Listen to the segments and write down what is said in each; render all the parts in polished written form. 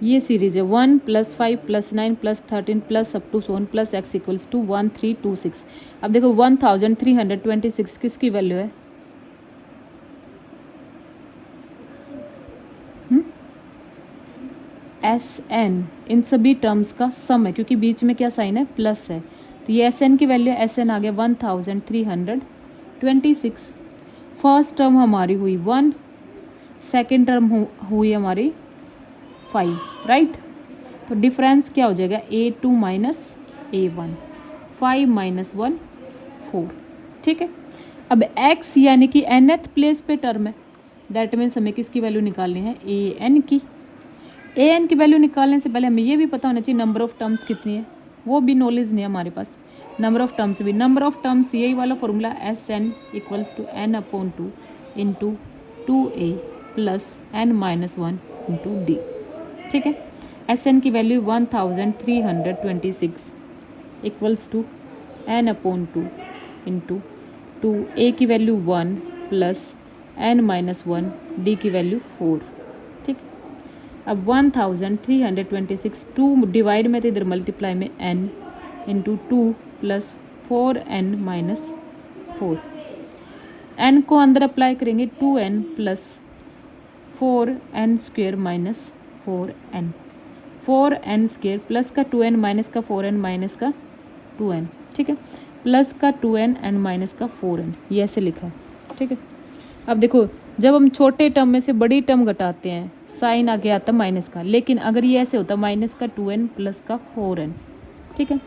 ये सीरीज है 1 + 5 + 9 + 13 + up to सोन प्लस x इक्वल्स टू 1326। अब देखो 1326 किसकी वैल्यू है? एस एन इन सभी टर्म्स का सम है, क्योंकि बीच में क्या साइन है? प्लस है। तो ये एस एन की वैल्यू, एस एन आ गया 1326। फर्स्ट टर्म हमारी हुई 1, सेकेंड टर्म हुई हमारी 5, राइट। तो डिफरेंस क्या हो जाएगा? A2 माइनस A1, 5 माइनस 1 4, ठीक है। अब x यानी कि nth प्लेस पे टर्म है, दैट मीन्स हमें किसकी वैल्यू निकालनी है? an की। an की वैल्यू निकालने से पहले हमें ये भी पता होना चाहिए नंबर ऑफ टर्म्स कितनी है, वो भी नॉलेज नहीं है हमारे पास। नंबर ऑफ टर्म्स भी, नंबर ऑफ टर्म्स यही वाला formula Sn equals to n/2 into 2a plus n-1 into d, ठीक है। Sn की value 1326 equals to n/2 into 2, a की वैल्यू 1 प्लस n-1, d की वैल्यू 4, ठीक है। अब 1326 2 डिवाइड में तो इधर मल्टीप्लाई में n into 2 plus 4n-4, n को अंदर अप्लाई करेंगे 2n plus 4n² minus 4n, 4n² plus का 2n माइनस का 4n माइनस का 2n, ठीक है, प्लस का 2n एंड माइनस का 4n, ये ऐसे लिखा है, ठीक है। अब देखो जब हम छोटे टर्म में से बड़ी टर्म घटाते हैं साइन आगे आता माइनस का, लेकिन अगर ये ऐसे होता माइनस का 2n प्लस का 4n, ठीक है।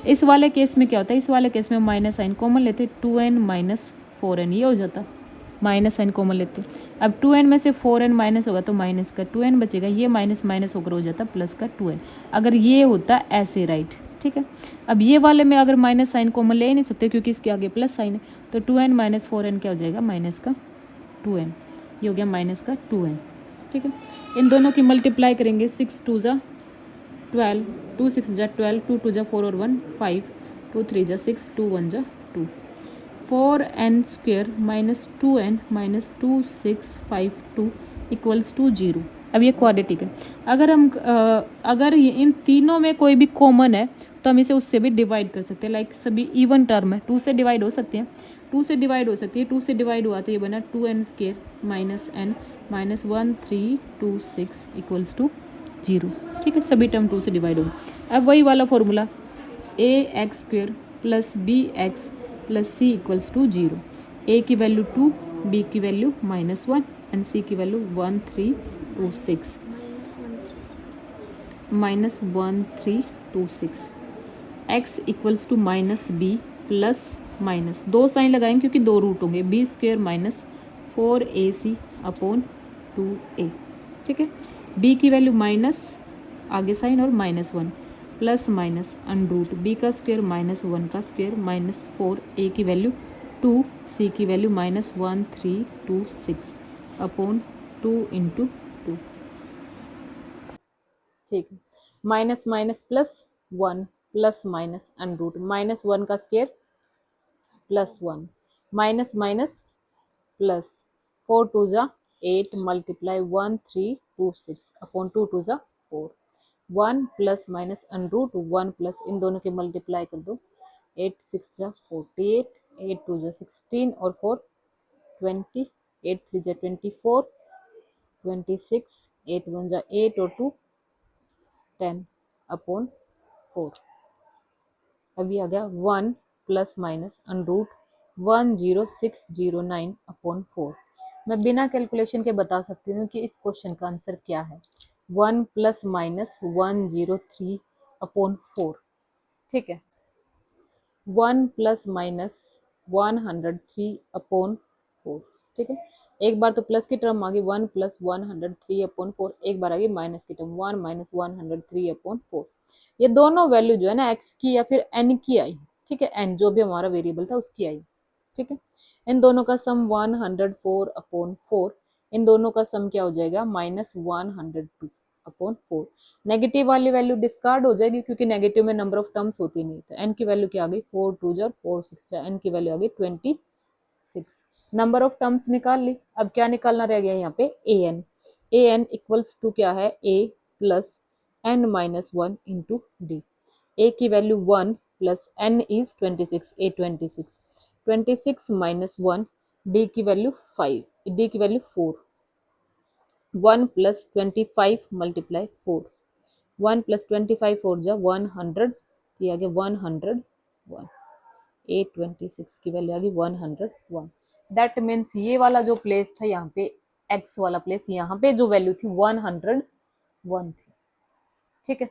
इस वाले केस में क्या होता है? इस वाले केस में माइनस साइन कॉमन लेते 2n माइनस 4n, ये हो जाता, माइनस साइन कॉमन लेते। अब 2n में से 4n माइनस होगा तो माइनस का 2n बचेगा, ये माइनस माइनस होकर हो जाता प्लस का 2n, अगर ये होता ऐसे, राइट, ठीक है। अब ये वाले में अगर माइनस साइन कॉमन ले ही नहीं सकते क्योंकि इसके आगे प्लस साइन है, तो 2n माइनस 4n क्या हो जाएगा? माइनस का 2n, ये हो गया माइनस का 2n, ठीक है। इन दोनों की मल्टीप्लाई करेंगे, 6 2 ज़ा 12, 2 6 ज़ा 12, 2 2 ज़ा 4 और 1 5, 2 3 ज़ा 6, 2 1 ज़ा 2, 4n² minus 2n minus 2 6 5 2 equals to 0। अब ये क्वाड्रेटिक है। अगर इन तीनों में कोई भी कॉमन है तो हम इसे उससे भी डिवाइड कर सकते हैं, लाइक सभी इवन टर्म है 2 से डिवाइड हो सकती हैं, 2 से डिवाइड हो सकती है, 2 से डिवाइड हुआ तो ये बना 2n² minus n minus 1 3 2 6 equals to 0, ठीक है। सभी टर्म 2 से डिवाइड होगी। अब वही वाला formula ax² plus bx plus c equals to 0, a की वैल्यू 2, b की वैल्यू -1 एंड c की value 1326 -1326, x equals to minus b plus minus, दो साइन लगाएंगे क्योंकि दो रूट होंगे, b² minus 4ac upon 2a, ठीक है। b की वैल्यू माइनस आगे साइन और -1 प्लस माइनस अंडरूट b का स्क्वायर माइनस 1 का स्क्वायर माइनस 4, a की वैल्यू 2, c की वैल्यू -1326 अपॉन 2 इंटू 2, ठीक है। Minus minus plus 1 plus minus under root -1 का square plus 1 minus minus plus 4 2 ज़ा 8 मल्टीप्लाई 1326 अपॉन 2 2 ज़ा 4, 1 प्लस माइनस अंडरूट 1 प्लस, इन दोनों के मल्टीप्लाई कर दो, 8 6 ज़ा 48, 8 2 ज़ा 16 और 4 20, 8 3 ज़ा 24, 26, 8 1 ज़ा 8 और 2 10 अपॉन 4। अभी आ गया 1 प्लस माइनस अंडरूट 10609 अपॉन 4। मैं बिना कैलकुलेशन के बता सकती हूँ कि इस क्वेश्चन का आंसर क्या है, 1 प्लस माइनस 103 अपॉन 4, ठीक है। 1 प्लस माइनस 103 अपॉन 4, ठीक है। एक बार तो प्लस की टर्म आ गई 1 प्लस 103 अपॉन 4, एक बार आ गई माइनस की टर्म 1 माइनस 103 अपॉन 4। ये दोनों वैल्यू जो है ना x की या फिर n की आई, ठीक है, n जो भी हमारा वेरिएबल था उसकी आई, ठीक है। इन दोनों का सम 104 अपॉन 4, इन दोनों का सम क्या हो जाएगा? -102 अपॉन 4। नेगेटिव वाली वैल्यू डिस्कार्ड हो जाएगी क्योंकि नेगेटिव में नंबर ऑफ टर्म्स होती नहीं, तो n की वैल्यू क्या आ गई? 4 2 जार 4 6, n की वैल्यू आ गई 26। नंबर ऑफ टर्म्स निकाल ली। अब क्या निकालना रह गया यहाँ पे? an। an इक्वल्स टू क्या है? a plus n minus 1 into D. A की value 1 plus n is 26, A 26, 26 minus 1, D की वैल्यू 5, डी की वैल्यू 4, 1 प्लस 25 मल्टीप्लाई 4, 1 प्लस 25 4 जा 100, ये आ गया 101, ए 26 की वैल्यू आ गई 101। दैट मीन्स ये वाला जो प्लेस था यहाँ पे, एक्स वाला प्लेस, यहाँ पे जो वैल्यू थी 101 थी। ठीक है,